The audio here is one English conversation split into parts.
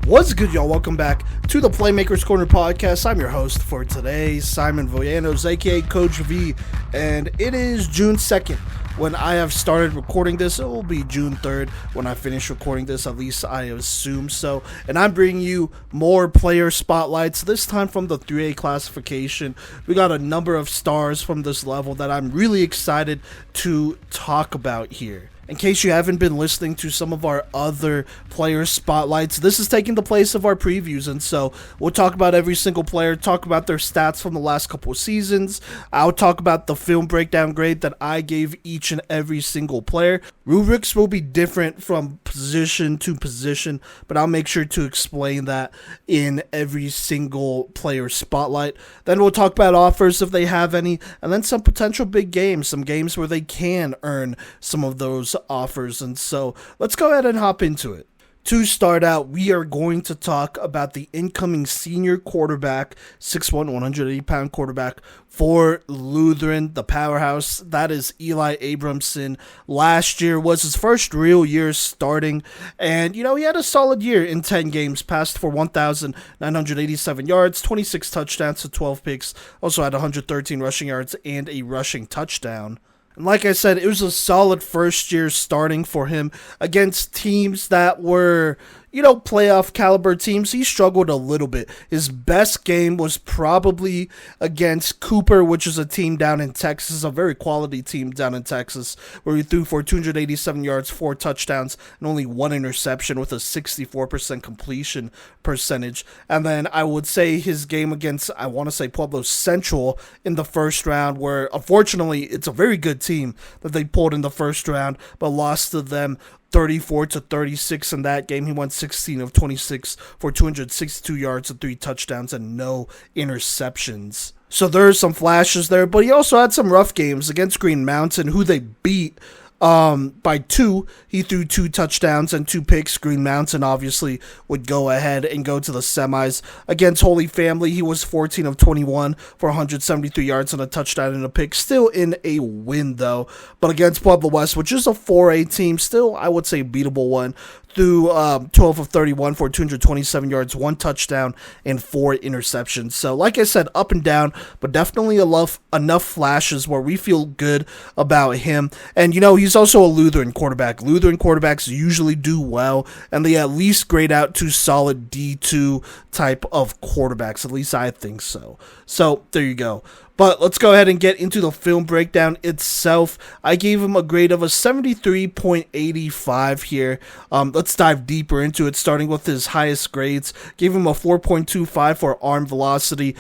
What's good, y'all? Welcome back to the Playmakers Corner podcast. I'm your host for today, Simon Voyanos, aka Coach V, and it is June 2nd when I have started recording this. It will be June 3rd when I finish recording this, at least I assume so. And I'm bringing you more player spotlights, this time from the 3A classification. We got a number of stars from this level that I'm really excited to talk about here. In case you haven't been listening to some of our other player spotlights, this is taking the place of our previews, and so we'll talk about every single player, talk about their stats from the last couple of seasons. I'll talk about the film breakdown grade that I gave each and every single player. Rubrics will be different from position to position, but I'll make sure to explain that in every single player spotlight. Then we'll talk about offers if they have any, and then some potential big games, some games where they can earn some of those offers. And so let's go ahead and hop into it. To start out, we are going to talk about the incoming senior quarterback, 6'1", 180-pound quarterback for Lutheran, the powerhouse. That is Eli Abramson. Last year was his first real year starting, and, he had a solid year in 10 games, passed for 1,987 yards, 26 touchdowns to 12 picks, also had 113 rushing yards and a rushing touchdown. And like I said, it was a solid first year starting for him against teams that were, playoff caliber teams. He struggled a little bit. His best game was probably against Cooper, which is a team down in Texas, a very quality team down in Texas, where he threw for 287 yards, 4 touchdowns, and only 1 interception with a 64% completion percentage. And then I would say his game against, Pueblo Central in the first round, where unfortunately it's a very good team that they pulled in the first round, but lost to them 34-36 in that game. He went 16 of 26 for 262 yards and 3 touchdowns and no interceptions. So there are some flashes there, but he also had some rough games against Green Mountain, who they beat by 2. He threw 2 touchdowns and 2 picks. Green Mountain obviously would go ahead and go to the semis. Against Holy Family, he was 14 of 21 for 173 yards and a touchdown and a pick. Still in a win, though. But against Pueblo West, which is a 4A team, still, I would say, beatable one. Through 12 of 31 for 227 yards, 1 touchdown, and 4 interceptions. So, like I said, up and down, but definitely enough flashes where we feel good about him. And, he's also a Lutheran quarterback. Lutheran quarterbacks usually do well, and they at least grade out to solid D2 type of quarterbacks. At least I think so. So, there you go. But let's go ahead and get into the film breakdown itself. I gave him a grade of a 73.85 here. Let's dive deeper into it, starting with his highest grades. Gave him a 4.25 for arm velocity.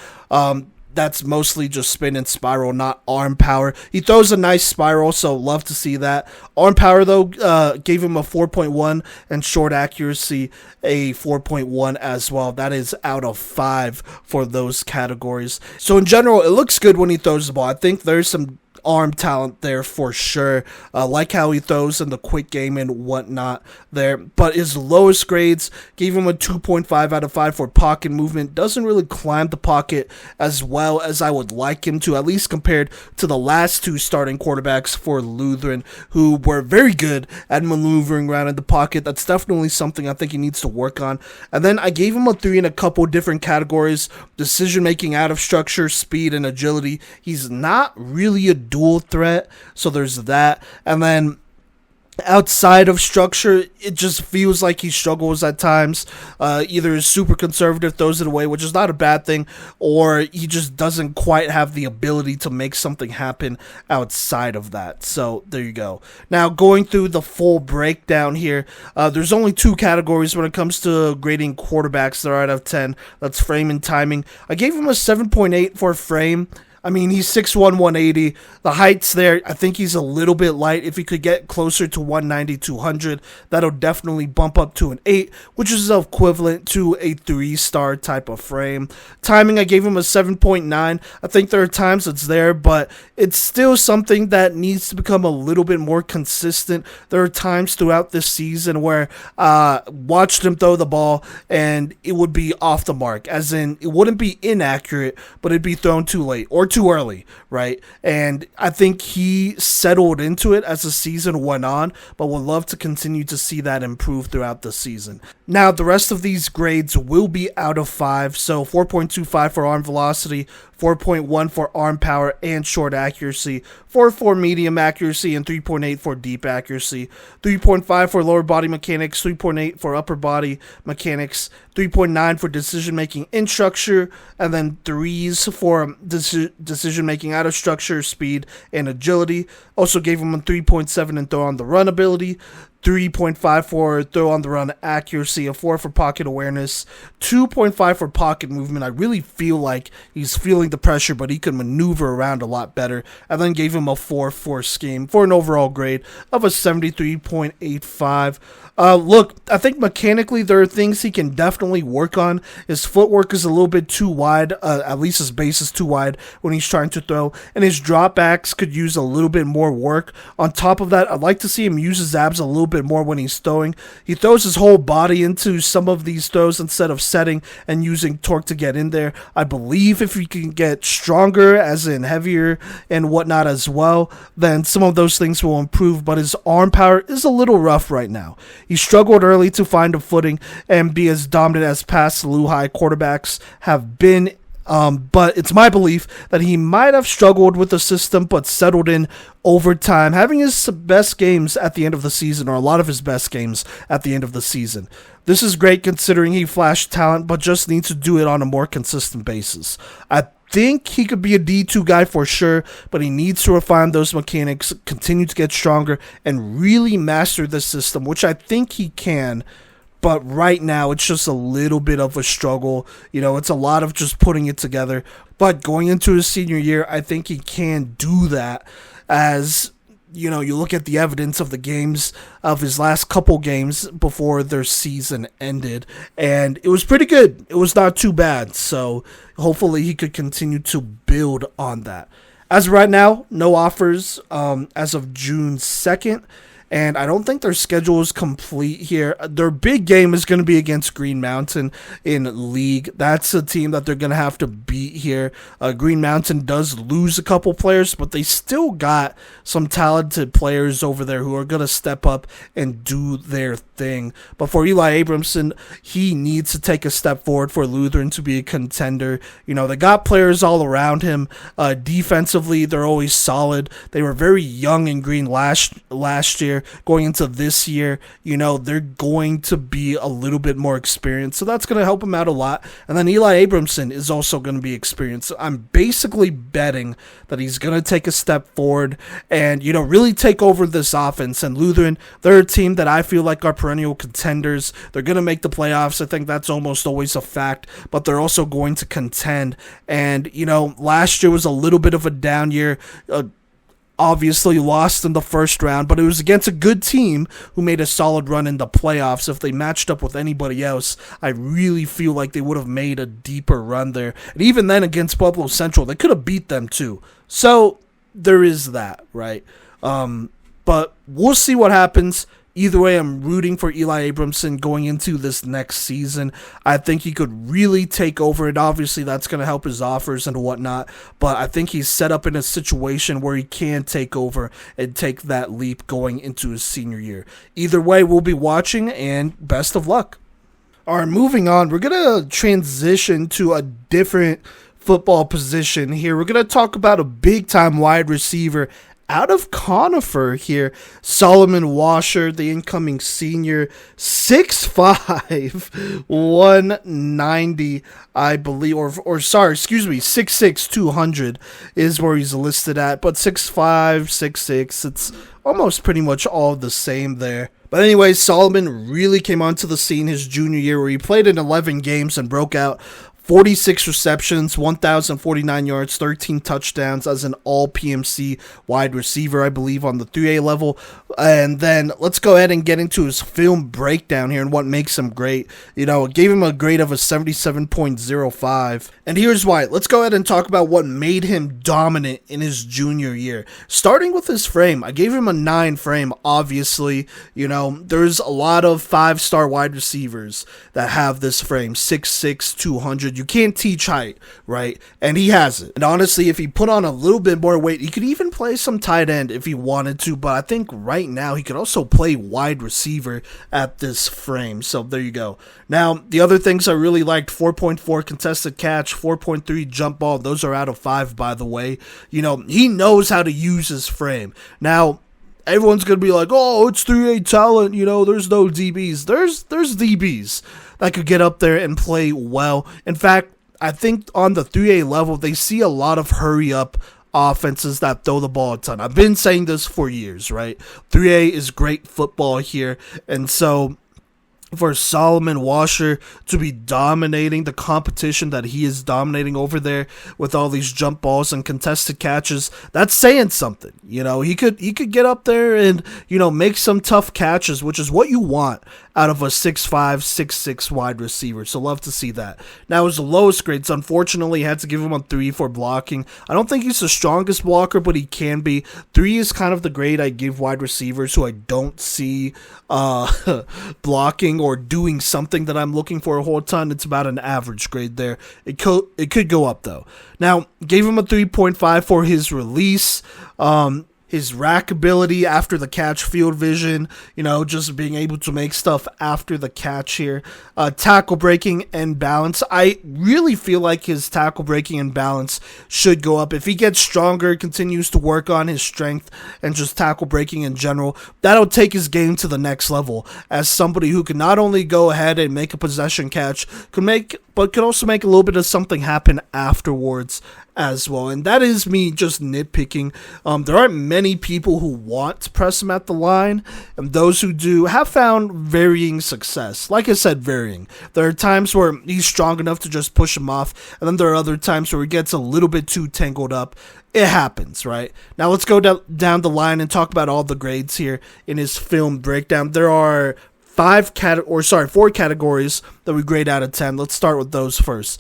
That's mostly just spin and spiral, not arm power. He throws a nice spiral, so love to see that. Arm power, though, gave him a 4.1, and short accuracy, a 4.1 as well. That is out of 5 for those categories. So in general, it looks good when he throws the ball. I think there's some arm talent there for sure. Like how he throws in the quick game and whatnot there. But his lowest grades gave him a 2.5 out of 5 for pocket movement. Doesn't really climb the pocket as well as I would like him to, at least compared to the last 2 starting quarterbacks for Lutheran, who were very good at maneuvering around in the pocket. That's definitely something I think he needs to work on. And then I gave him a 3 in a couple different categories. Decision making out of structure, speed, and agility. He's not really a dual threat, so there's that. And then outside of structure, it just feels like he struggles at times. Either is super conservative, throws it away, which is not a bad thing, or he just doesn't quite have the ability to make something happen outside of that. So there you go. Now going through the full breakdown here, there's only 2 categories when it comes to grading quarterbacks that are out of 10. That's frame and timing. I gave him a 7.8 for frame. I mean, he's 6'1", 180. The height's there. I think he's a little bit light. If he could get closer to 190, 200, that'll definitely bump up to an 8, which is equivalent to a 3-star type of frame. Timing, I gave him a 7.9. I think there are times it's there, but it's still something that needs to become a little bit more consistent. There are times throughout this season where watched him throw the ball and it would be off the mark, as in it wouldn't be inaccurate, but it'd be thrown too late or too early, right? And I think he settled into it as the season went on, but would love to continue to see that improve throughout the season. Now, the rest of these grades will be out of 5, so 4.25 for arm velocity, 4.1 for arm power and short accuracy, 4 for medium accuracy, and 3.8 for deep accuracy, 3.5 for lower body mechanics, 3.8 for upper body mechanics, 3.9 for decision making in structure, and then 3s for decision making out of structure, speed, and agility. Also gave him a 3.7 in throw on the run ability, 3.5 for throw on the run accuracy, a 4 for pocket awareness, 2.5 for pocket movement. I really feel like he's feeling the pressure, but he can maneuver around a lot better. And then gave him a 4 for scheme for an overall grade of a 73.85. Look, I think mechanically there are things he can definitely work on. His footwork is a little bit too wide, at least his base is too wide when he's trying to throw, and his dropbacks could use a little bit more work. On top of that, I'd like to see him use his abs a little bit more when he's throwing. He throws his whole body into some of these throws instead of setting and using torque to get in there. I believe if he can get stronger, as in heavier and whatnot as well, then some of those things will improve, but his arm power is a little rough right now. He struggled early to find a footing and be as dominant as past Lehigh quarterbacks have been, but it's my belief that he might have struggled with the system but settled in over time, having his best games at the end of the season, or a lot of his best games at the end of the season. This is great considering he flashed talent but just needs to do it on a more consistent basis. I think he could be a D2 guy for sure, but he needs to refine those mechanics, continue to get stronger, and really master the system, which I think he can. But right now, it's just a little bit of a struggle. It's a lot of just putting it together. But going into his senior year, I think he can do that. As you look at the evidence of the games, of his last couple games before their season ended, and it was pretty good. It was not too bad. So hopefully he could continue to build on that. As of right now, no offers as of June 2nd. And I don't think their schedule is complete here. Their big game is going to be against Green Mountain in league. That's a team that they're going to have to beat here. Green Mountain does lose a couple players, but they still got some talented players over there who are going to step up and do their thing. But for Eli Abramson, he needs to take a step forward for Lutheran to be a contender. They got players all around him. Defensively, they're always solid. They were very young in Green last year. Going into this year, they're going to be a little bit more experienced, so that's going to help him out a lot. And then Eli Abramson is also going to be experienced. So I'm basically betting that he's going to take a step forward and, really take over this offense. And Lutheran, they're a team that I feel like are perennial contenders. They're going to make the playoffs. I think that's almost always a fact, but they're also going to contend. And, last year was a little bit of a down year. Obviously lost in the first round, but it was against a good team who made a solid run in the playoffs. If they matched up with anybody else, I really feel like they would have made a deeper run there. And even then against Pueblo Central, they could have beat them too. So there is that, right? But we'll see what happens. Either way, I'm rooting for Eli Abramson going into this next season. I think he could really take over it. Obviously, that's going to help his offers and whatnot, but I think he's set up in a situation where he can take over and take that leap going into his senior year. Either way, we'll be watching, and best of luck. All right, moving on. We're going to transition to a different football position here. We're going to talk about a big-time wide receiver out of Conifer here, Solomon Washer, the incoming senior, 6'5", 190, I believe, or 6'6", 200 is where he's listed at, but 6'5", 6'6", it's almost pretty much all the same there. But anyways, Solomon really came onto the scene his junior year where he played in 11 games and broke out 46 receptions, 1,049 yards, 13 touchdowns as an all-PMC wide receiver, I believe, on the 3A level. And then let's go ahead and get into his film breakdown here and what makes him great. It gave him a grade of a 77.05. And here's why. Let's go ahead and talk about what made him dominant in his junior year. Starting with his frame, I gave him a 9 frame, obviously. There's a lot of 5-star wide receivers that have this frame, 6'6", 200. dude. You can't teach height, right? And he has it. And honestly, if he put on a little bit more weight, he could even play some tight end if he wanted to. But I think right now he could also play wide receiver at this frame. So there you go. Now, the other things I really liked, 4.4 contested catch, 4.3 jump ball. Those are out of 5, by the way. You know, he knows how to use his frame. Now, everyone's going to be like, oh, it's 3A talent, you know, there's no DBs. There's DBs that could get up there and play well. In fact, I think on the 3A level, they see a lot of hurry-up offenses that throw the ball a ton. I've been saying this for years, right? 3A is great football here, and so for Solomon Washer to be dominating the competition that he is dominating over there with all these jump balls and contested catches, that's saying something. You know, he could get up there and, you know, make some tough catches, which is what you want out of a 6'5", 6'6" wide receiver. So love to see that. Now, his lowest grades, unfortunately, had to give him a 3 for blocking. I don't think he's the strongest blocker, but he can be. 3 is kind of the grade I give wide receivers who I don't see blocking or doing something that I'm looking for a whole ton. It's about an average grade there. It could go up, though. Now, gave him a 3.5 for his release. His rack ability after the catch, field vision, you know, just being able to make stuff after the catch here. Tackle breaking and balance. I really feel like his tackle breaking and balance should go up. If he gets stronger, continues to work on his strength and just tackle breaking in general, that'll take his game to the next level as somebody who can not only go ahead and make a possession catch, but could also make a little bit of something happen afterwards as well. And that is me just nitpicking. There aren't many people who want to press him at the line, and those who do have found varying success. Like I said, varying. There are times where he's strong enough to just push him off, and then there are other times where he gets a little bit too tangled up. It happens, right? Now let's go down the line and talk about all the grades here in his film breakdown. There are 4 categories that we grade out of 10. Let's start with those first.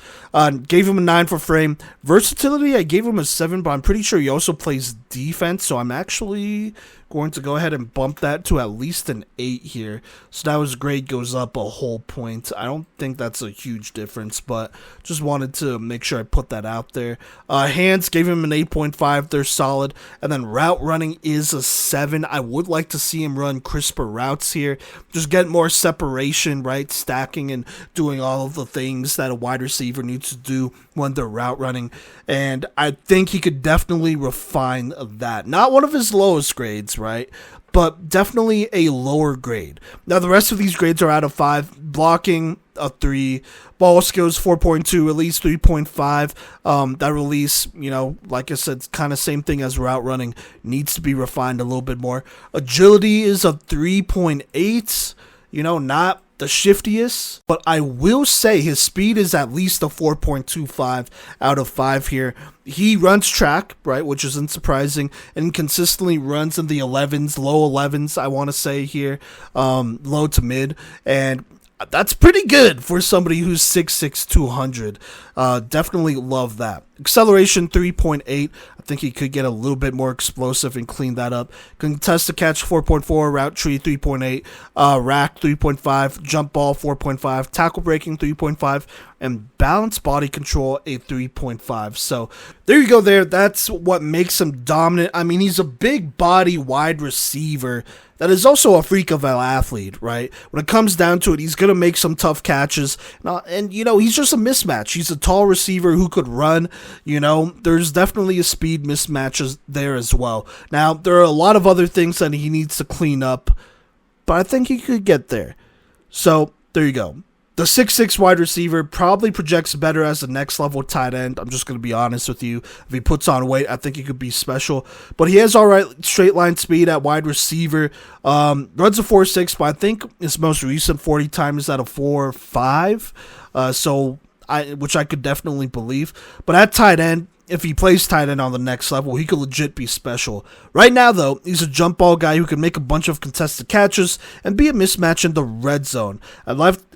Gave him a 9 for frame. Versatility, I gave him a 7, but I'm pretty sure he also plays defense, so I'm actually going to go ahead and bump that to at least an 8 here. So now his grade goes up a whole point. I don't think that's a huge difference, but just wanted to make sure I put that out there. Hands, gave him an 8.5. They're solid. And then route running is a 7. I would like to see him run crisper routes here. Just get more separation, right? Stacking and doing all of the things that a wide receiver needs to do when they're route running. And I think he could definitely refine that. Not one of his lowest grades, right? But definitely a lower grade. Now, the rest of these grades are out of 5. Blocking, a 3. Ball skills, 4.2. Release, 3.5. That release, you know, like I said, kind of same thing as route running. Needs to be refined a little bit more. Agility is a 3.8. You know, not the shiftiest, but I will say his speed is at least a 4.25 out of 5 here. He runs track, right, which isn't surprising, and consistently runs in the 11s, low 11s, I want to say here, low to mid, and that's pretty good for somebody who's 6'6", 200. Definitely love that. Acceleration, 3.8. I think he could get a little bit more explosive and clean that up. Contested catch, 4.4. Route tree, 3.8. Rack, 3.5. Jump ball, 4.5. Tackle breaking, 3.5. And balance body control, a 3.5. So there you go there. That's what makes him dominant. I mean, he's a big body wide receiver that is also a freak of an athlete, right? When it comes down to it, he's going to make some tough catches. And, you know, he's just a mismatch. He's a tall receiver who could run. You know, there's definitely a speed mismatch there as well. Now, there are a lot of other things that he needs to clean up, but I think he could get there. So, there you go. The 6'6" wide receiver probably projects better as the next level tight end. I'm just going to be honest with you. If he puts on weight, I think he could be special. But he has all right straight line speed at wide receiver. Runs a 4.6, but I think his most recent 40 time is at a 4.5. Which I could definitely believe. But at tight end, if he plays tight end on the next level, he could legit be special. Right now, though, he's a jump ball guy who can make a bunch of contested catches and be a mismatch in the red zone.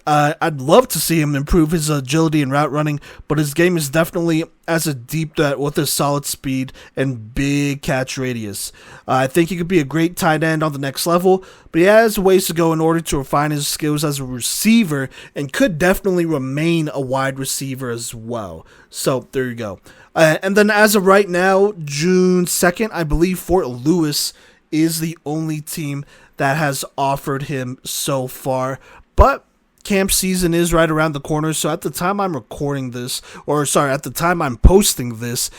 I'd love to see him improve his agility and route running, but his game is definitely as a deep threat with his solid speed and big catch radius. I think he could be a great tight end on the next level, but he has ways to go in order to refine his skills as a receiver and could definitely remain a wide receiver as well. So there you go. And then as of right now, June 2nd, I believe Fort Lewis is the only team that has offered him so far, but camp season is right around the corner, so at the time I'm recording this, at the time I'm posting this,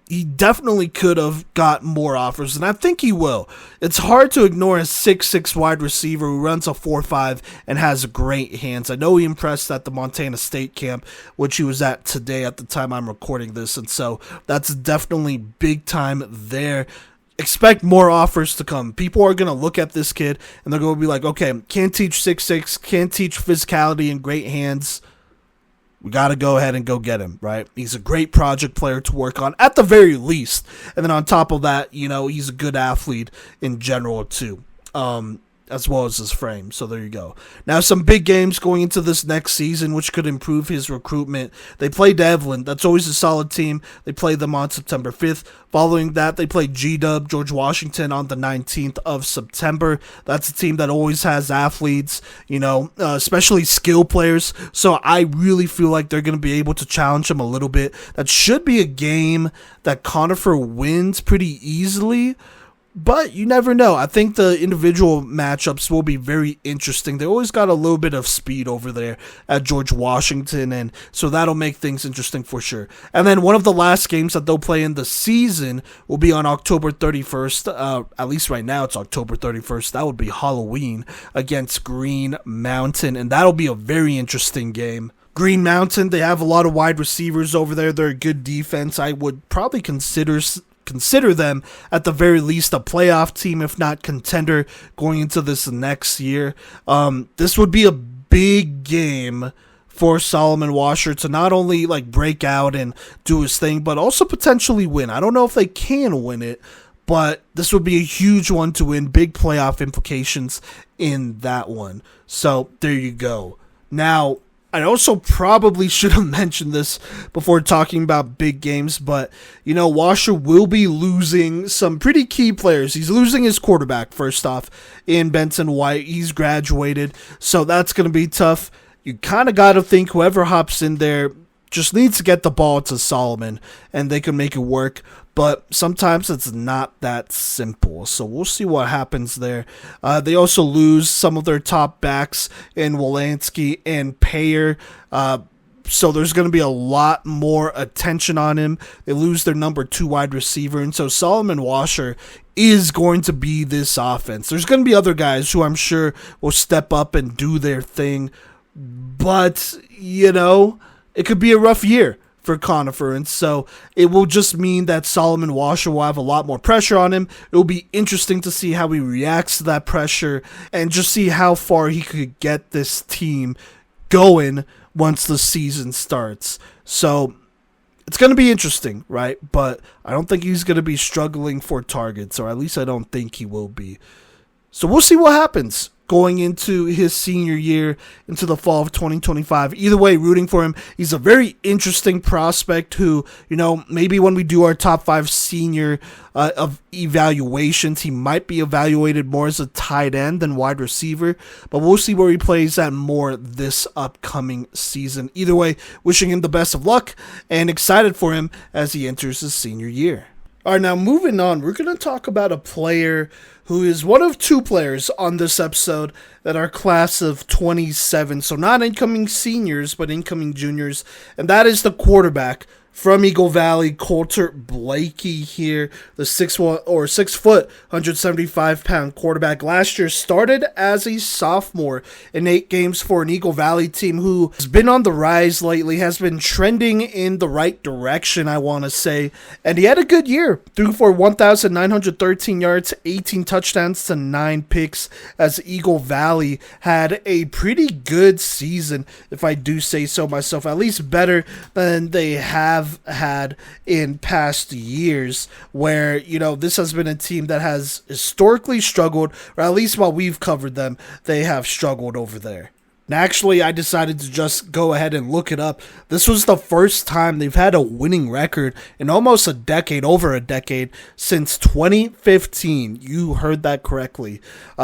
he definitely could have got more offers, and I think he will. It's hard to ignore a 6'6" wide receiver who runs a 4.5 and has great hands. I know he impressed at the Montana State camp, which he was at today at the time I'm recording this, and so that's definitely big time there. Expect more offers to come. People are going to look at this kid and they're going to be like, okay, can't teach 6'6", can't teach physicality and great hands. We got to go ahead and go get him, right? He's a great project player to work on at the very least. And then on top of that, he's a good athlete in general too. As well as his frame. So there you go. Now some big games going into this next season, which could improve his recruitment. They play Devlin. That's always a solid team. They play them on September 5th. Following that, they play G-Dub, George Washington on the 19th of September. That's a team that always has athletes, especially skill players. So I really feel like they're going to be able to challenge them a little bit. That should be a game that Conifer wins pretty easily. But you never know. I think the individual matchups will be very interesting. They always got a little bit of speed over there at George Washington, and so that'll make things interesting for sure. And then one of the last games that they'll play in the season will be on October 31st. At least right now it's October 31st. That would be Halloween against Green Mountain, and that'll be a very interesting game. Green Mountain, they have a lot of wide receivers over there. They're a good defense. I would probably consider them at the very least a playoff team, if not contender, going into this next year. This would be a big game for Solomon Washer to not only break out and do his thing, but also potentially win. I don't know if they can win it, but this would be a huge one to win. Big playoff implications in that one. So there you go. Now, I also probably should have mentioned this before talking about big games, but, Washer will be losing some pretty key players. He's losing his quarterback, first off, in Benson White. He's graduated, so that's going to be tough. You kind of got to think whoever hops in there just needs to get the ball to Solomon, and they can make it work. But sometimes it's not that simple, so we'll see what happens there. They also lose some of their top backs in Wolanski and Payer, so there's going to be a lot more attention on him. They lose their number 2 wide receiver, and so Solomon Washer is going to be this offense. There's going to be other guys who I'm sure will step up and do their thing, but, it could be a rough year for Conifer, and so it will just mean that Solomon Washer will have a lot more pressure on him. It will be interesting to see how he reacts to that pressure and just see how far he could get this team going once the season starts. So it's going to be interesting, right? But I don't think he's going to be struggling for targets, or at least I don't think he will be. So we'll see what happens going into his senior year, into the fall of 2025. Either way, rooting for him. He's a very interesting prospect who, maybe when we do our top 5 senior of evaluations, he might be evaluated more as a tight end than wide receiver, but we'll see where he plays at more this upcoming season. Either way, wishing him the best of luck and excited for him as he enters his senior year. All right, now moving on, we're going to talk about a player who is one of 2 players on this episode that are class of 27, so not incoming seniors, but incoming juniors, and that is the quarterback from Eagle Valley, Colter Blakey here, the 6 foot, 175-pound quarterback. Last year started as a sophomore in 8 games for an Eagle Valley team who has been on the rise lately, has been trending in the right direction, I want to say, and he had a good year. Threw for 1,913 yards, 18 touchdowns to 9 picks, as Eagle Valley had a pretty good season, if I do say so myself, at least better than they have had in past years, where this has been a team that has historically struggled, or at least while we've covered them, they have struggled over there. And actually, I decided to just go ahead and look it up. This was the first time they've had a winning record in almost a decade, over a decade, since 2015. You heard that correctly.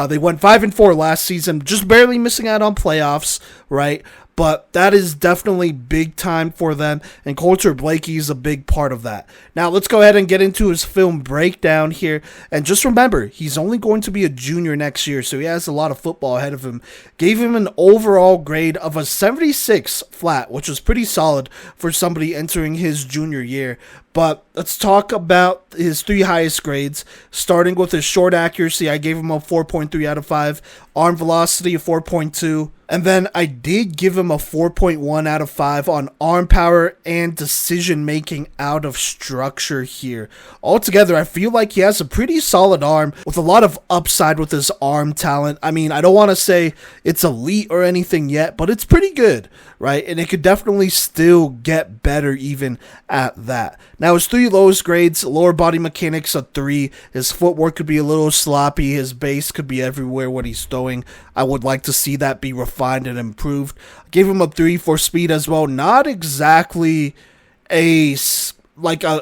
They went 5-4 last season, just barely missing out on playoffs, right? But that is definitely big time for them, and Colter Blakey is a big part of that. Now, let's go ahead and get into his film breakdown here. And just remember, he's only going to be a junior next year, so he has a lot of football ahead of him. Gave him an overall grade of a 76 flat, which was pretty solid for somebody entering his junior year. But let's talk about his 3 highest grades, starting with his short accuracy. I gave him a 4.3 out of 5, arm velocity a 4.2, and then I did give him a 4.1 out of 5 on arm power and decision making out of structure here. Altogether, I feel like he has a pretty solid arm with a lot of upside with his arm talent. I mean, I don't want to say it's elite or anything yet, but it's pretty good, right? And it could definitely still get better even at that. Now, his 3 lowest grades, lower body mechanics a 3. His footwork could be a little sloppy. His base could be everywhere when he's throwing. I would like to see that be refined and improved. Gave him a 3 for speed as well. Not exactly a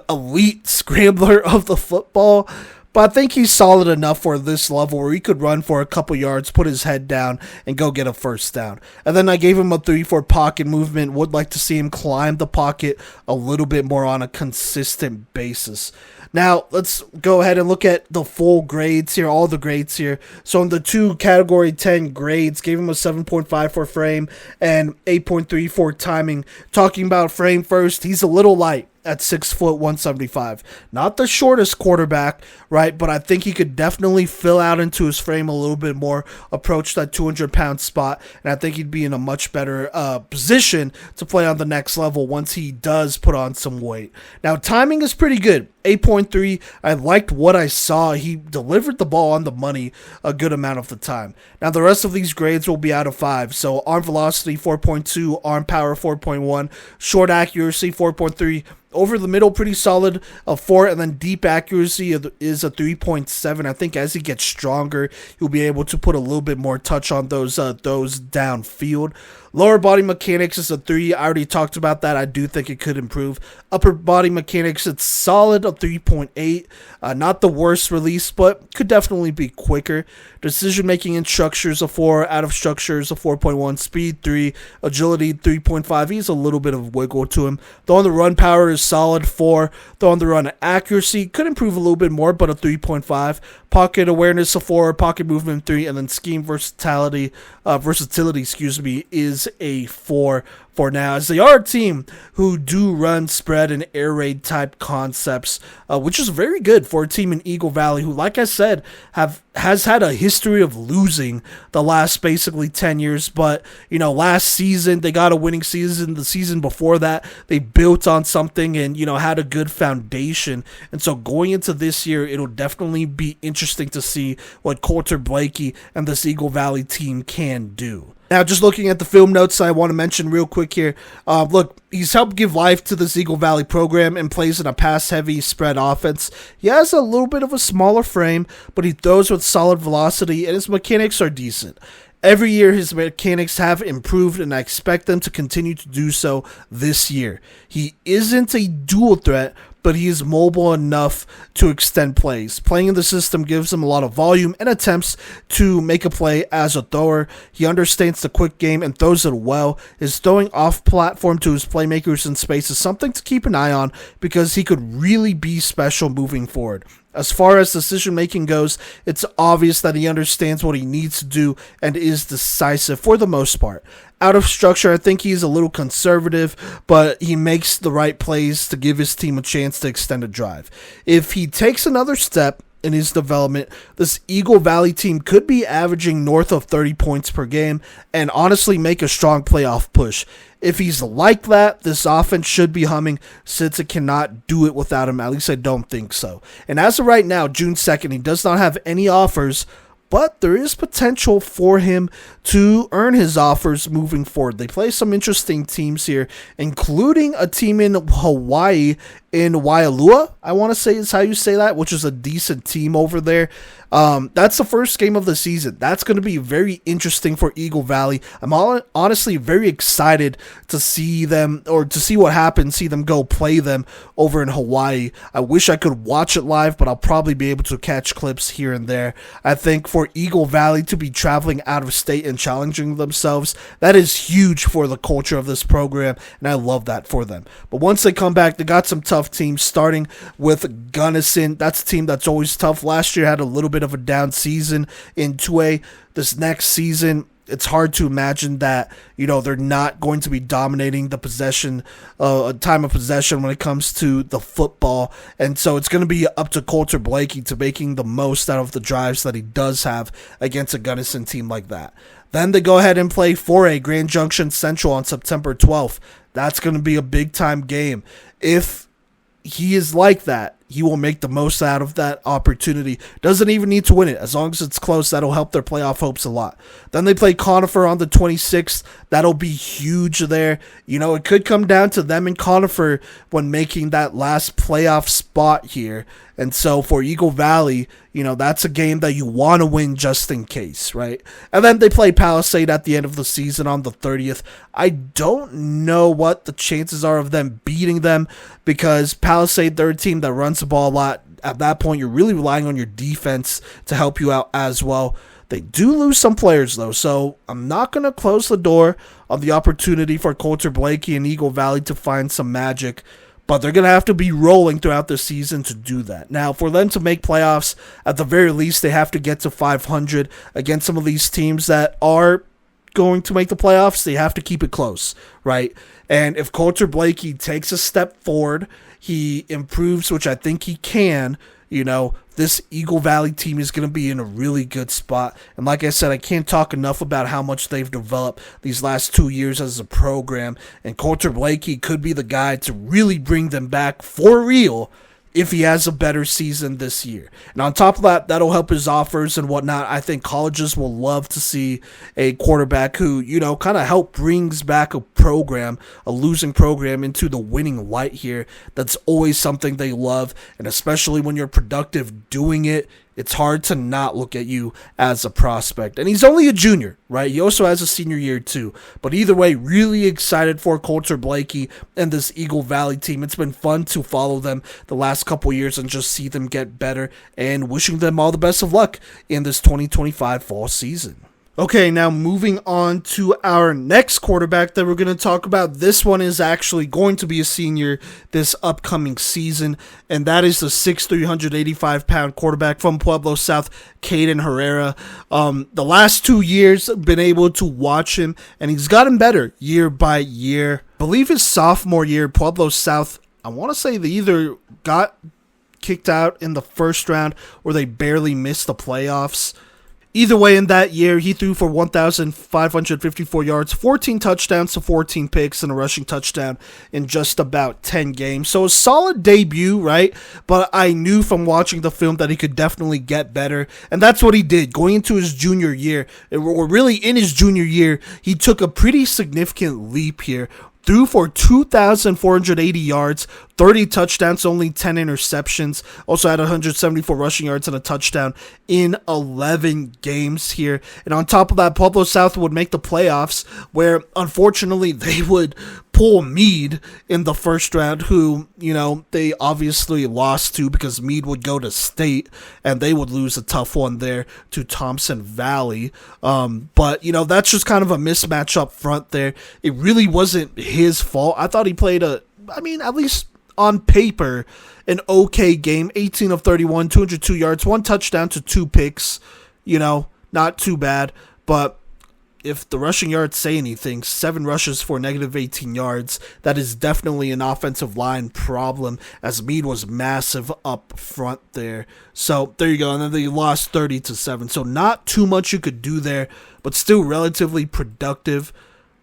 elite scrambler of the football, but I think he's solid enough for this level where he could run for a couple yards, put his head down, and go get a first down. And then I gave him a 3 for pocket movement. Would like to see him climb the pocket a little bit more on a consistent basis. Now, let's go ahead and look at the full grades here, all the grades here. So in the 2 Category 10 grades, gave him a 7.5 for frame and 8.3 for timing. Talking about frame first, he's a little light at 6 foot 175. Not the shortest quarterback, right? But I think he could definitely fill out into his frame a little bit more, approach that 200-pound spot, and I think he'd be in a much better position to play on the next level once he does put on some weight. Now, timing is pretty good. 8.3, I liked what I saw. He delivered the ball on the money a good amount of the time. Now, the rest of these grades will be out of 5. So, arm velocity, 4.2, arm power, 4.1, short accuracy, 4.3, over the middle, pretty solid, a 4, and then deep accuracy is a 3.7. I think as he gets stronger, he'll be able to put a little bit more touch on those downfield. Lower body mechanics is a 3. I already talked about that. I do think it could improve. Upper body mechanics, it's solid, a 3.8. Not the worst release, but could definitely be quicker. Decision making in structures, a 4. Out of structures, a 4.1. Speed, 3. Agility, 3.5. He's a little bit of wiggle to him. Though on the run power is solid, 4. Though on the run accuracy, could improve a little bit more, but a 3.5. Pocket awareness, a 4. Pocket movement, 3. And then scheme versatility, is a 4 for now, as they are a team who do run spread and air raid type concepts, which is very good for a team in Eagle Valley who, like I said, has had a history of losing the last basically 10 years. But, last season they got a winning season. The season before that, they built on something and, had a good foundation. And so going into this year, it'll definitely be interesting to see what Colter Blakey and this Eagle Valley team can do. Now, just looking at the film notes, I want to mention real quick here. Look, he's helped give life to this Eagle Valley program and plays in a pass-heavy spread offense. He has a little bit of a smaller frame, but he throws with solid velocity, and his mechanics are decent. Every year, his mechanics have improved, and I expect them to continue to do so this year. He isn't a dual threat, but he is mobile enough to extend plays. Playing in the system gives him a lot of volume and attempts to make a play as a thrower. He understands the quick game and throws it well. His throwing off platform to his playmakers in space is something to keep an eye on because he could really be special moving forward. As far as decision making goes, it's obvious that he understands what he needs to do and is decisive for the most part. Out of structure, I think he's a little conservative, but he makes the right plays to give his team a chance to extend a drive. If he takes another step in his development, this Eagle Valley team could be averaging north of 30 points per game and honestly make a strong playoff push. If he's like that, this offense should be humming since it cannot do it without him. At least I don't think so. And as of right now, June 2nd, he does not have any offers, but there is potential for him to earn his offers moving forward. They play some interesting teams here, including a team in Hawaii, in Waialua, I want to say is how you say that, which is a decent team over there. That's the first game of the season. That's going to be very interesting for Eagle Valley. I'm honestly very excited to see them, or to see what happens, see them go play them over in Hawaii. I wish I could watch it live, but I'll probably be able to catch clips here and there. I think for Eagle Valley to be traveling out of state and challenging themselves, that is huge for the culture of this program, and I love that for them. But once they come back, they got some tough teams, starting with Gunnison. That's a team that's always tough. Last year had a little bit of a down season in 2A. This next season, it's hard to imagine that, they're not going to be dominating the possession, time of possession when it comes to the football. And so it's going to be up to Colter Blakey to making the most out of the drives that he does have against a Gunnison team like that. Then they go ahead and play 4A Grand Junction Central on September 12th. That's going to be a big-time game. If he is like that, he will make the most out of that opportunity. Doesn't even need to win it. As long as it's close, that'll help their playoff hopes a lot. Then they play Conifer on the 26th. That'll be huge there. It could come down to them and Conifer when making that last playoff spot here. And so for Eagle Valley, that's a game that you want to win just in case, right? And then they play Palisade at the end of the season on the 30th. I don't know what the chances are of them beating them, because Palisade, they're a team that runs the ball a lot. At that point, you're really relying on your defense to help you out as well. They do lose some players, though, so I'm not going to close the door on the opportunity for Colter Blakey and Eagle Valley to find some magic. But they're going to have to be rolling throughout the season to do that. Now, for them to make playoffs, at the very least, they have to get to 500 against some of these teams that are going to make the playoffs. They have to keep it close, right? And if Colter Blakey takes a step forward, he improves, which I think he can, this Eagle Valley team is going to be in a really good spot. And like I said, I can't talk enough about how much they've developed these last 2 years as a program. And Colter Blakey could be the guy to really bring them back for real if he has a better season this year. And on top of that, that'll help his offers and whatnot. I think colleges will love to see a quarterback who, kind of help brings back a program, a losing program, into the winning light here. That's always something they love. And especially when you're productive doing it, it's hard to not look at you as a prospect. And he's only a junior, right? He also has a senior year too. But either way, really excited for Colter Blakey and this Eagle Valley team. It's been fun to follow them the last couple years and just see them get better, and wishing them all the best of luck in this 2025 fall season. Okay, now moving on to our next quarterback that we're going to talk about. This one is actually going to be a senior this upcoming season, and that is the 6'3", 185-pound quarterback from Pueblo South, Caeden Herrera. The last 2 years, I've been able to watch him, and he's gotten better year by year. I believe his sophomore year, Pueblo South, I want to say they either got kicked out in the first round or they barely missed the playoffs. Either way, in that year, he threw for 1,554 yards, 14 touchdowns to 14 picks, and a rushing touchdown in just about 10 games. So a solid debut, right? But I knew from watching the film that he could definitely get better, and that's what he did. Going into his junior year, or really in his junior year, he took a pretty significant leap here. Threw for 2,480 yards, 30 touchdowns, only 10 interceptions. Also had 174 rushing yards and a touchdown in 11 games here. And on top of that, Pueblo South would make the playoffs, where unfortunately they would pull Meade in the first round, who, they obviously lost to because Meade would go to state and they would lose a tough one there to Thompson Valley. But, that's just kind of a mismatch up front there. It really wasn't his fault. I thought he played at least on paper, an okay game. 18 of 31, 202 yards, 1 touchdown to 2 picks. Not too bad. But if the rushing yards say anything, 7 rushes for negative 18 yards. That is definitely an offensive line problem, as Meade was massive up front there. So there you go. And then they lost 30-7. So not too much you could do there, but still relatively productive.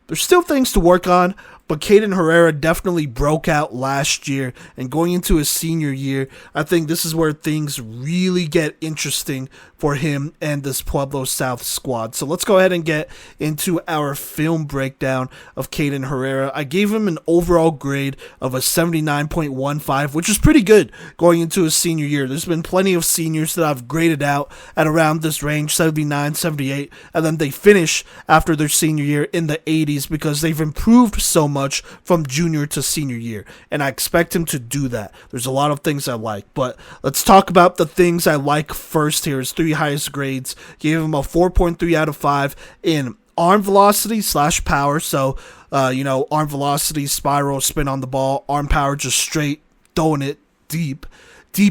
There's still things to work on, But Caeden Herrera definitely broke out last year, and going into his senior year, I think this is where things really get interesting for him and this Pueblo South squad. So let's go ahead and get into our film breakdown of Caeden Herrera. I gave him an overall grade of a 79.15, which is pretty good going into his senior year. There's been plenty of seniors that I've graded out at around this range, 79, 78, and then they finish after their senior year in the 80s because they've improved so much from junior to senior year, and I expect him to do that. There's a lot of things I like, but let's talk about the things I like first here. His three highest grades. Gave him a 4.3 out of 5 in arm velocity / power. So, arm velocity, spiral, spin on the ball, arm power, just straight throwing it deep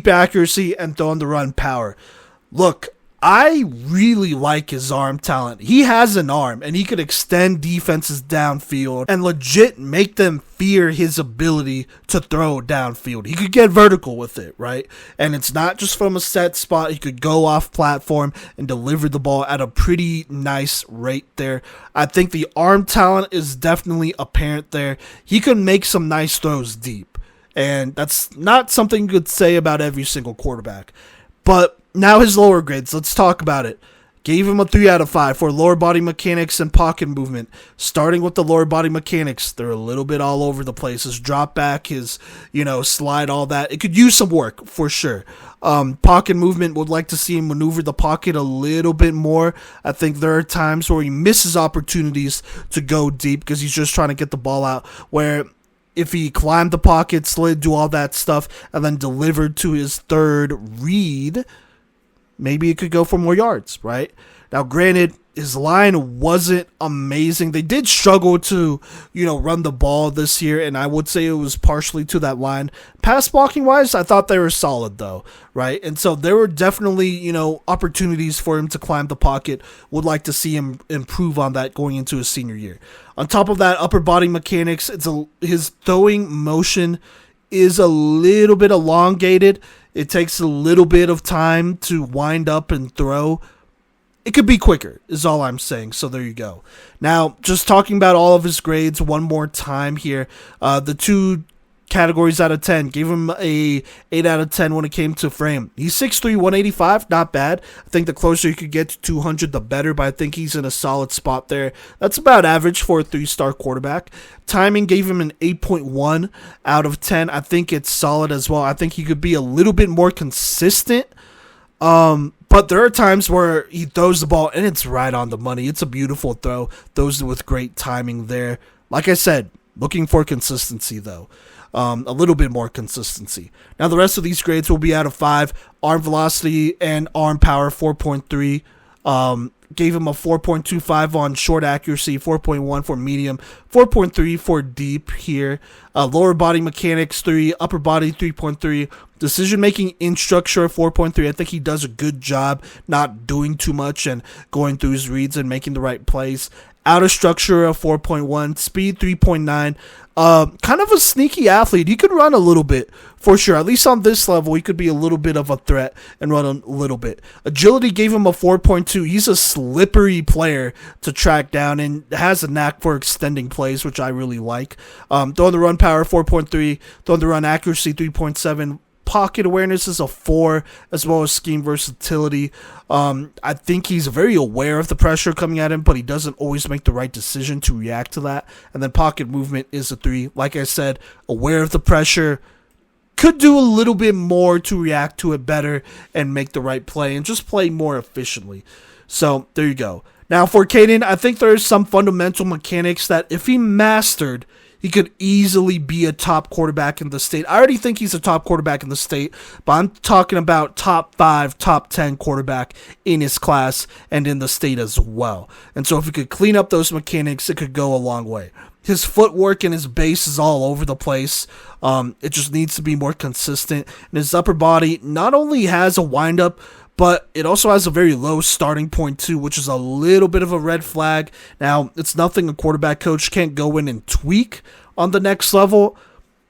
accuracy, and throwing the run power. Look, I really like his arm talent. He has an arm, and he could extend defenses downfield and legit make them fear his ability to throw downfield. He could get vertical with it, right? And it's not just from a set spot. He could go off platform and deliver the ball at a pretty nice rate there. I think the arm talent is definitely apparent there. He could make some nice throws deep, and that's not something you could say about every single quarterback. But now his lower grades, let's talk about it. Gave him a 3 out of 5 for lower body mechanics and pocket movement. Starting with the lower body mechanics, they're a little bit all over the place. His drop back, his, slide, all that. It could use some work for sure. Pocket movement, would like to see him maneuver the pocket a little bit more. I think there are times where he misses opportunities to go deep because he's just trying to get the ball out, where if he climbed the pocket, slid, do all that stuff, and then delivered to his third read, maybe it could go for more yards, right? Now, granted, his line wasn't amazing. They did struggle to, run the ball this year, and I would say it was partially to that line. Pass blocking-wise, I thought they were solid, though, right? And so there were definitely, opportunities for him to climb the pocket. Would like to see him improve on that going into his senior year. On top of that, upper body mechanics, his throwing motion is a little bit elongated. It takes a little bit of time to wind up and throw. It could be quicker, is all I'm saying. So there you go. Now, just talking about all of his grades one more time here. The two categories out of 10. Gave him a 8 out of 10 when it came to frame. He's 6'3", 185. Not bad. I think the closer you could get to 200, the better. But I think he's in a solid spot there. That's about average for a 3-star quarterback. Timing, gave him an 8.1 out of 10. I think it's solid as well. I think he could be a little bit more consistent. But there are times where he throws the ball and it's right on the money. It's a beautiful throw. Throws it with great timing there. Like I said, looking for consistency though. A little bit more consistency. Now the rest of these grades will be out of 5. Arm velocity and arm power, 4.3. Gave him a 4.25 on short accuracy, 4.1 for medium, 4.3 for deep here. Lower body mechanics, 3. Upper body, 3.3. Decision-making in structure, 4.3. I think he does a good job not doing too much and going through his reads and making the right plays. Out of structure, a 4.1. Speed, 3.9. Kind of a sneaky athlete. He could run a little bit, for sure. At least on this level, he could be a little bit of a threat and run a little bit. Agility gave him a 4.2. He's a slippery player to track down and has a knack for extending plays, which I really like. Throwing the run power, 4.3. Throwing the run accuracy, 3.7. Pocket awareness is a 4, as well as scheme versatility. I think he's very aware of the pressure coming at him, but he doesn't always make the right decision to react to that. And then pocket movement is a 3. Like I said, aware of the pressure, could do a little bit more to react to it better and make the right play and just play more efficiently. So there you go. Now for Caeden, I think there's some fundamental mechanics that if he mastered, he could easily be a top quarterback in the state. I already think he's a top quarterback in the state, but I'm talking about top 5, top 10 quarterback in his class and in the state as well. And so if he could clean up those mechanics, it could go a long way. His footwork and his base is all over the place. It just needs to be more consistent. And his upper body not only has a windup, but it also has a very low starting point too, which is a little bit of a red flag. Now, it's nothing a quarterback coach can't go in and tweak on the next level,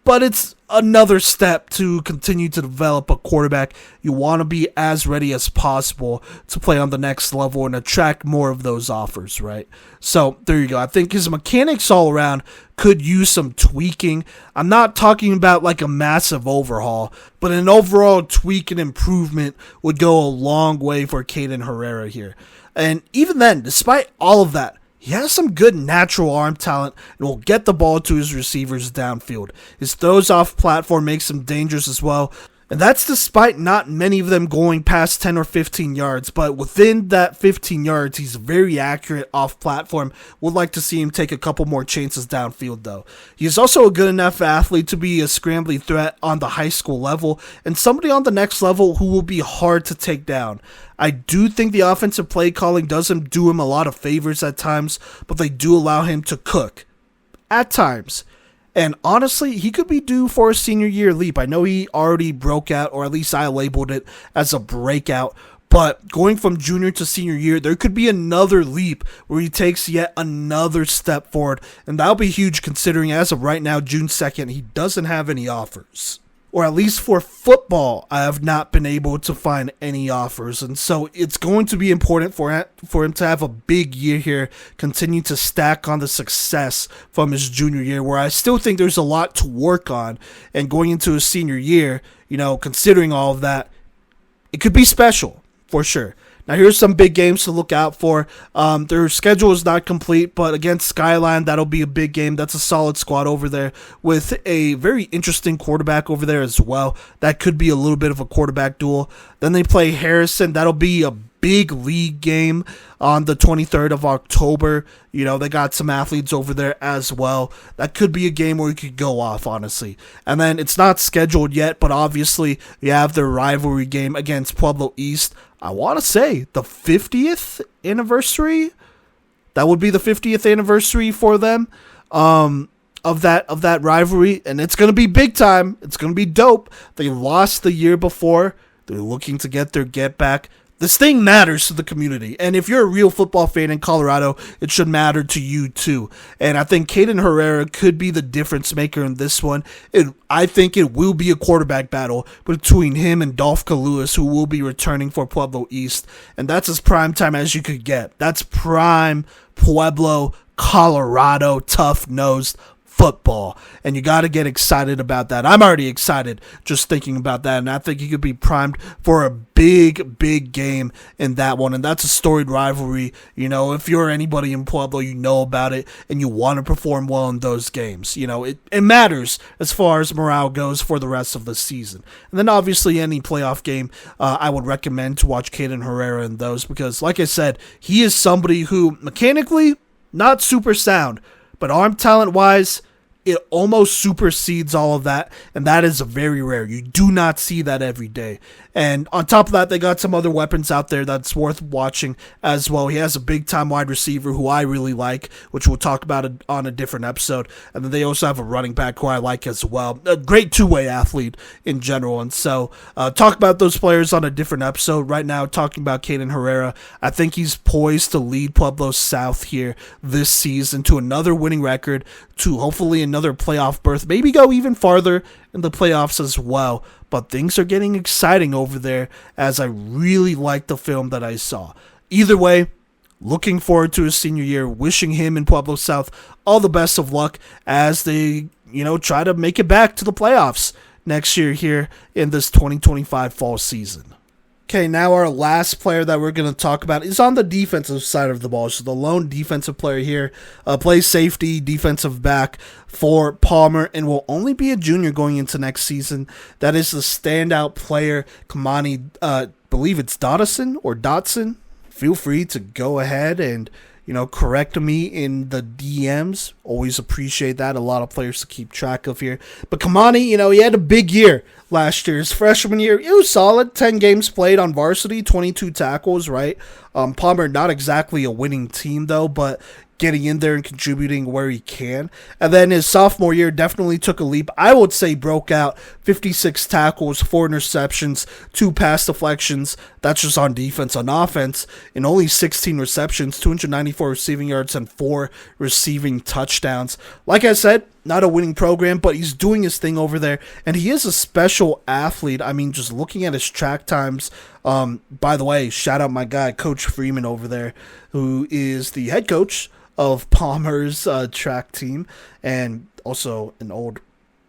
but it's another step to continue to develop a quarterback. You want to be as ready as possible to play on the next level and attract more of those offers, right? So there you go. I think his mechanics all around could use some tweaking. I'm not talking about like a massive overhaul, but an overall tweak and improvement would go a long way for Caeden Herrera here. And even then, despite all of that, he has some good natural arm talent and will get the ball to his receivers downfield. His throws off platform makes him dangerous as well. And that's despite not many of them going past 10 or 15 yards. But within that 15 yards, he's very accurate off platform. Would like to see him take a couple more chances downfield though. He's also a good enough athlete to be a scrambling threat on the high school level. And somebody on the next level who will be hard to take down. I do think the offensive play calling doesn't do him a lot of favors at times, but they do allow him to cook at times. And honestly, he could be due for a senior year leap. I know he already broke out, or at least I labeled it as a breakout. But going from junior to senior year, there could be another leap where he takes yet another step forward. And that'll be huge considering as of right now, June 2nd, he doesn't have any offers. Or at least for football, I have not been able to find any offers. And so it's going to be important for him to have a big year here, continue to stack on the success from his junior year, where I still think there's a lot to work on. And going into his senior year, considering all of that, it could be special for sure. Now, here's some big games to look out for. Their schedule is not complete, but against Skyline, that'll be a big game. That's a solid squad over there with a very interesting quarterback over there as well. That could be a little bit of a quarterback duel. Then they play Harrison. That'll be a big league game on the 23rd of October. They got some athletes over there as well. That could be a game where you could go off, honestly. And then it's not scheduled yet, but obviously you have their rivalry game against Pueblo East. I want to say the 50th anniversary. That would be the 50th anniversary for them of that rivalry, and it's going to be big time. It's going to be dope. They lost the year before. They're looking to get their get back. This thing matters to the community, and if you're a real football fan in Colorado, it should matter to you too. And I think Caeden Herrera could be the difference maker in this one. I think it will be a quarterback battle between him and Dolph Lewis, who will be returning for Pueblo East, and that's as prime time as you could get. That's prime Pueblo, Colorado, tough-nosed football, and you got to get excited about that. I'm already excited just thinking about that, and I think he could be primed for a big game in that one. And that's a storied rivalry. If you're anybody in Pueblo, you know about it, and you want to perform well in those games. It matters as far as morale goes for the rest of the season. And then obviously any playoff game, I would recommend to watch Caeden Herrera in those, because like I said, he is somebody who mechanically not super sound, but arm talent wise, it almost supersedes all of that, and that is very rare. You do not see that every day. And on top of that, they got some other weapons out there that's worth watching as well. He has a big-time wide receiver who I really like, which we'll talk about on a different episode. And then they also have a running back who I like as well. A great two-way athlete in general. And so talk about those players on a different episode. Right now, talking about Caeden Herrera, I think he's poised to lead Pueblo South here this season to another winning record, to hopefully another playoff berth, maybe go even farther in the playoffs as well. But things are getting exciting over there, as I really like the film that I saw. Either way, looking forward to his senior year, wishing him and Pueblo South all the best of luck as they, try to make it back to the playoffs next year here in this 2025 fall season. Okay, now our last player that we're going to talk about is on the defensive side of the ball. So the lone defensive player here plays safety, defensive back for Palmer, and will only be a junior going into next season. That is the standout player, Kymani, believe it's Dotison. Feel free to go ahead and correct me in the DMs. Always appreciate that. A lot of players to keep track of here. But Kymani, he had a big year last year. His freshman year, it was solid. 10 games played on varsity, 22 tackles, right? Palmer, not exactly a winning team, though, but getting in there and contributing where he can. And then his sophomore year definitely took a leap. I would say broke out 56 tackles, 4 interceptions, 2 pass deflections. That's just on defense. On offense, in only 16 receptions, 294 receiving yards, and 4 receiving touchdowns. Like I said, not a winning program, but he's doing his thing over there, and he is a special athlete. I mean, just looking at his track times, by the way, shout out my guy, Coach Freeman over there, who is the head coach of Palmer's track team, and also an old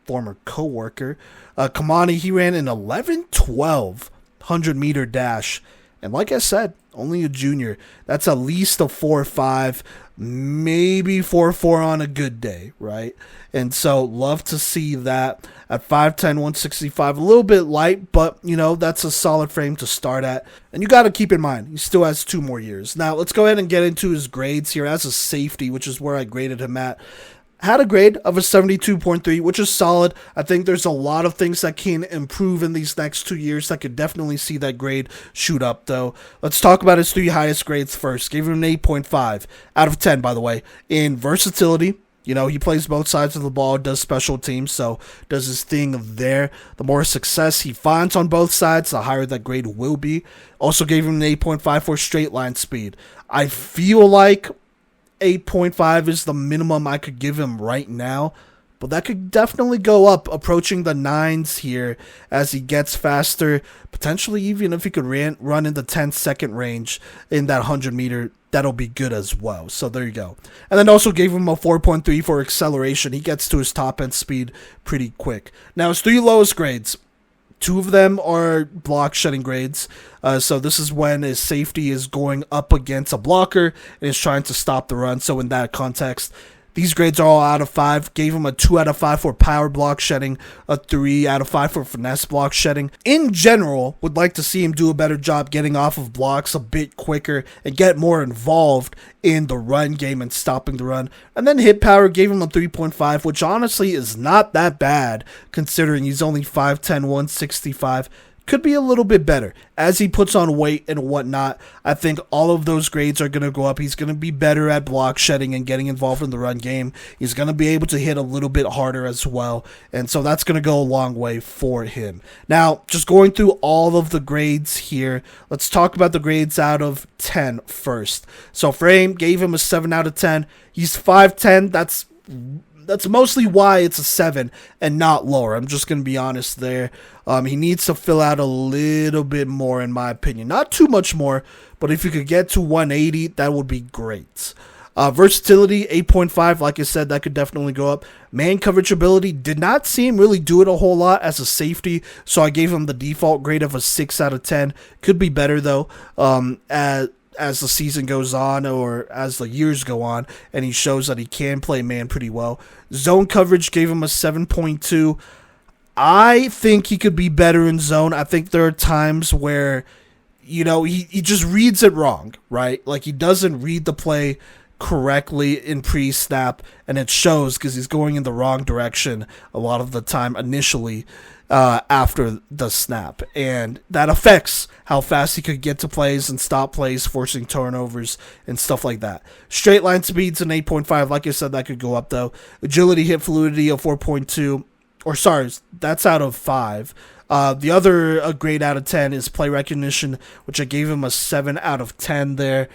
former co-worker. Kymani, he ran an 11:12 100-meter dash, and like I said, only a junior. That's at least a 4.5, maybe 4.4 on a good day, right? And so, love to see that at 5'10", 165. A little bit light, but, that's a solid frame to start at. And you got to keep in mind, he still has 2 more years. Now, let's go ahead and get into his grades here. As a safety, which is where I graded him at, had a grade of a 72.3, which is solid. I think there's a lot of things that can improve in these next 2 years. I could definitely see that grade shoot up, though. Let's talk about his 3 highest grades first. Gave him an 8.5 out of 10, by the way, in versatility. He plays both sides of the ball, does special teams, so does his thing there. The more success he finds on both sides, the higher that grade will be. Also gave him an 8.5 for straight line speed. I feel like 8.5 is the minimum I could give him right now, but that could definitely go up, approaching the 9s here as he gets faster. Potentially even if he could run in the 10-second range in that 100-meter, that'll be good as well. So there you go. And then also gave him a 4.3 for acceleration. He gets to his top end speed pretty quick. Now his 3 lowest grades, 2 of them are block shedding grades. So this is when his safety is going up against a blocker and is trying to stop the run. So in that context, these grades are all out of 5. Gave him a 2 out of 5 for power block shedding, a 3 out of 5 for finesse block shedding. In general, would like to see him do a better job getting off of blocks a bit quicker and get more involved in the run game and stopping the run. And then hit power, gave him a 3.5, which honestly is not that bad considering he's only 5'10", 165. Could be a little bit better as he puts on weight and whatnot. I think all of those grades are going to go up. He's going to be better at block shedding and getting involved in the run game. He's going to be able to hit a little bit harder as well, and so that's going to go a long way for him. Now, just going through all of the grades here, let's talk about the grades out of 10 first. So frame, gave him a 7 out of 10. He's 5'10". That's mostly why it's a 7 and not lower. I'm just going to be honest there. He needs to fill out a little bit more, in my opinion. Not too much more, but if you could get to 180, that would be great. Versatility, 8.5. Like I said, that could definitely go up. Man coverage ability, did not see him really do it a whole lot as a safety, so I gave him the default grade of a 6 out of 10. Could be better, though, as the season goes on or as the years go on, and he shows that he can play man pretty well. Zone coverage, gave him a 7.2. I think he could be better in zone. I think there are times where, he just reads it wrong, right? Like he doesn't read the play correctly in pre-snap, and it shows because he's going in the wrong direction a lot of the time initially after the snap, and that affects how fast he could get to plays and stop plays, forcing turnovers and stuff like that. Straight line speed's an 8.5. Like I said, that could go up though. Agility, hit fluidity, a 4.2. Or sorry, that's out of 5. The other grade out of 10 is play recognition, which I gave him a 7 out of 10 there.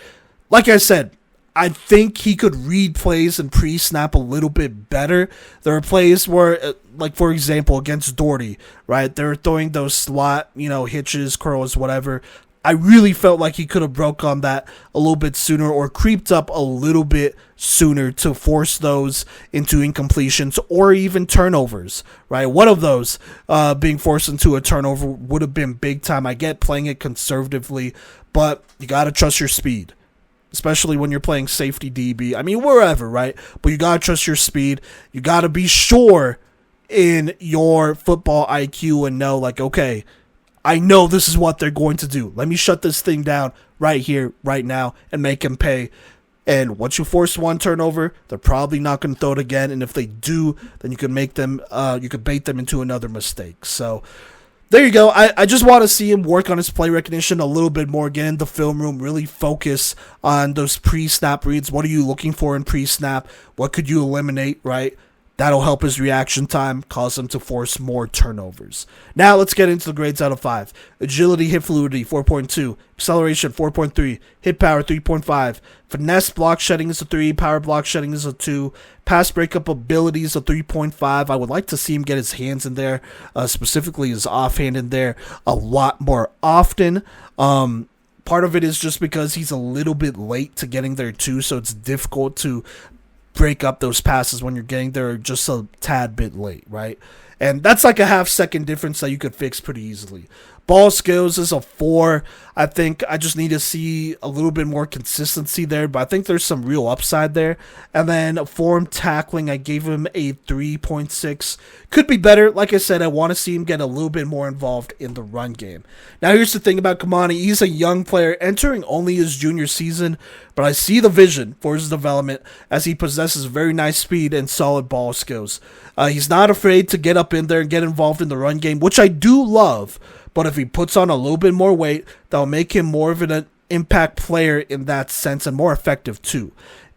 Like I said, I think he could read plays and pre-snap a little bit better. There are plays where, like for example, against Doherty, right? They're throwing those slot, hitches, curls, whatever. I really felt like he could have broke on that a little bit sooner or creeped up a little bit sooner to force those into incompletions or even turnovers, right? One of those being forced into a turnover would have been big time. I get playing it conservatively, but you got to trust your speed, especially when you're playing safety DB. I mean, wherever, right? But you got to trust your speed. You got to be sure in your football IQ and know, like, okay, I know this is what they're going to do. Let me shut this thing down right here, right now, and make them pay. And once you force one turnover, they're probably not going to throw it again. And if they do, then you can make them, you could bait them into another mistake. So there you go. I just want to see him work on his play recognition a little bit more. Get in the film room, really focus on those pre-snap reads. What are you looking for in pre-snap? What could you eliminate, right? That'll help his reaction time, cause him to force more turnovers. Now let's get into the grades out of 5. Agility, hit fluidity, 4.2. Acceleration, 4.3. Hit power, 3.5. Finesse block shedding is a 3. Power block shedding is a 2. Pass breakup ability is a 3.5. I would like to see him get his hands in there, specifically his offhand in there, a lot more often. Part of it is just because he's a little bit late to getting there too, so it's difficult to break up those passes when you're getting there just a tad bit late, right? And that's like a half-second difference that you could fix pretty easily. Ball skills is a 4. I think I just need to see a little bit more consistency there, but I think there's some real upside there. And then form tackling, I gave him a 3.6. Could be better. Like I said, I want to see him get a little bit more involved in the run game. Now, here's the thing about Kymani. He's a young player entering only his junior season, but I see the vision for his development as he possesses very nice speed and solid ball skills. He's not afraid to get up in there and get involved in the run game, which I do love. But if he puts on a little bit more weight, that'll make him more of an impact player in that sense and more effective too.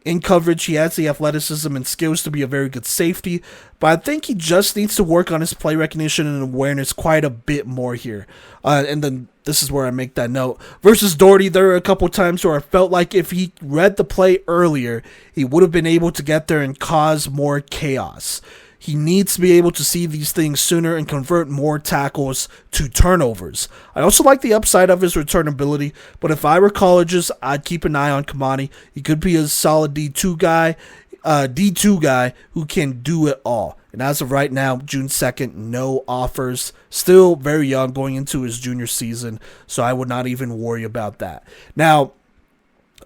In coverage, he has the athleticism and skills to be a very good safety, but I think he just needs to work on his play recognition and awareness quite a bit more here. And then this is where I make that note. Versus Doherty, there were a couple times where I felt like if he read the play earlier, he would have been able to get there and cause more chaos. He needs to be able to see these things sooner and convert more tackles to turnovers. I also like the upside of his returnability, but if I were colleges, I'd keep an eye on Kymani. He could be a solid D2 guy who can do it all. And as of right now, June 2nd, no offers. Still very young going into his junior season, so I would not even worry about that. Now,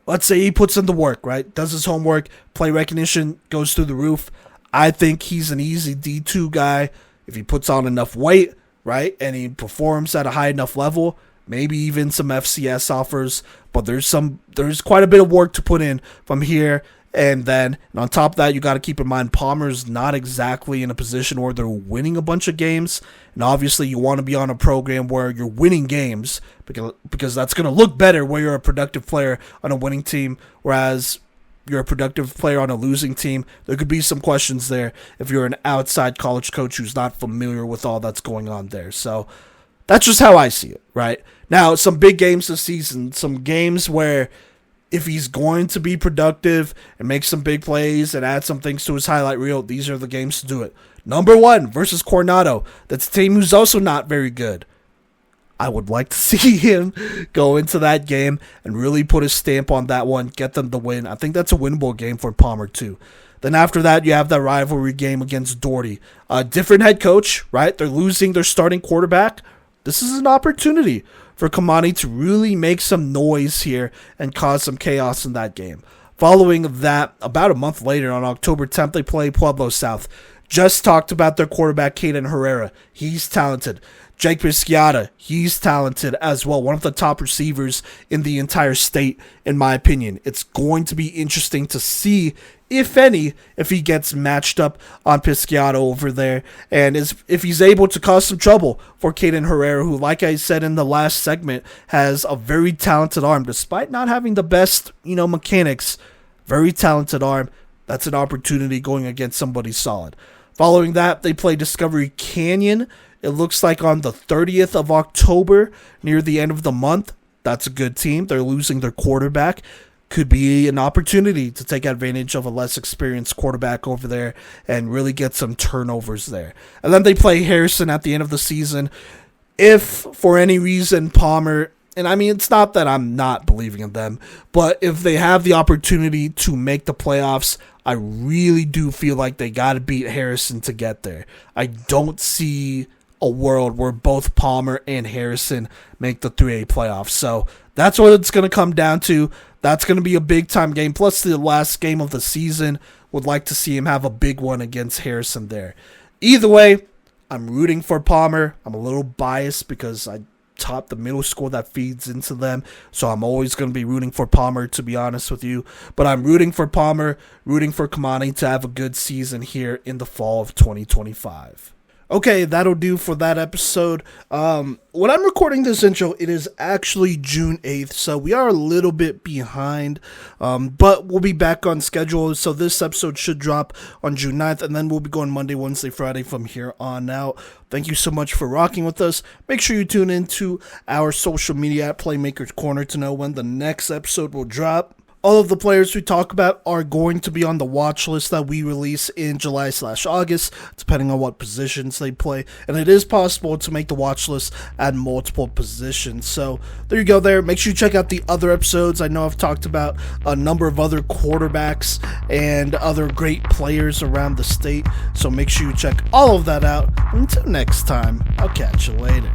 let's say he puts in the work, right? Does his homework, play recognition goes through the roof. I think he's an easy D2 guy if he puts on enough weight, right? And he performs at a high enough level, maybe even some FCS offers, but there's quite a bit of work to put in from here and then. And on top of that, you got to keep in mind Palmer's not exactly in a position where they're winning a bunch of games. And obviously you want to be on a program where you're winning games because that's going to look better where you're a productive player on a winning team, whereas you're a productive player on a losing team. There could be some questions there if you're an outside college coach who's not familiar with all that's going on there. So that's just how I see it, right? Now, some big games this season, some games where if he's going to be productive and make some big plays and add some things to his highlight reel, these are the games to do it. Number 1 versus Coronado. That's a team who's also not very good. I would like to see him go into that game and really put his stamp on that one, get them the win. I think that's a winnable game for Palmer too. Then after that, you have that rivalry game against Doherty. Different head coach, right? They're losing their starting quarterback. This is an opportunity for Kymani to really make some noise here and cause some chaos in that game. Following that, about a month later, on October 10th, they play Pueblo South. Just talked about their quarterback, Caeden Herrera. He's talented. Jake Pisciata, he's talented as well. One of the top receivers in the entire state, in my opinion. It's going to be interesting to see, if any, if he gets matched up on Pisciata over there. And if he's able to cause some trouble for Caeden Herrera, who, like I said in the last segment, has a very talented arm. Despite not having the best, mechanics, very talented arm. That's an opportunity going against somebody solid. Following that, they play Discovery Canyon. It looks like on the 30th of October, near the end of the month. That's a good team. They're losing their quarterback. Could be an opportunity to take advantage of a less experienced quarterback over there and really get some turnovers there. And then they play Harrison at the end of the season. If, for any reason, Palmer, and I mean, it's not that I'm not believing in them, but if they have the opportunity to make the playoffs, I really do feel like they got to beat Harrison to get there. I don't see a world where both Palmer and Harrison make the 3A playoffs. So that's what it's going to come down to. That's going to be a big-time game. Plus, the last game of the season, would like to see him have a big one against Harrison there. Either way, I'm rooting for Palmer. I'm a little biased because I taught the middle school that feeds into them, so I'm always going to be rooting for Palmer, to be honest with you. But I'm rooting for Palmer, rooting for Kymani to have a good season here in the fall of 2025. Okay, that'll do for that episode. When I'm recording this intro, it is actually June 8th, so we are a little bit behind, but we'll be back on schedule. So this episode should drop on June 9th, and then we'll be going Monday, Wednesday, Friday from here on out. Thank you so much for rocking with us. Make sure you tune into our social media at Playmakers Corner to know when the next episode will drop. All of the players we talk about are going to be on the watch list that we release in July/August, depending on what positions they play. And it is possible to make the watch list at multiple positions. So there you go there. Make sure you check out the other episodes. I know I've talked about a number of other quarterbacks and other great players around the state. So make sure you check all of that out. Until next time, I'll catch you later.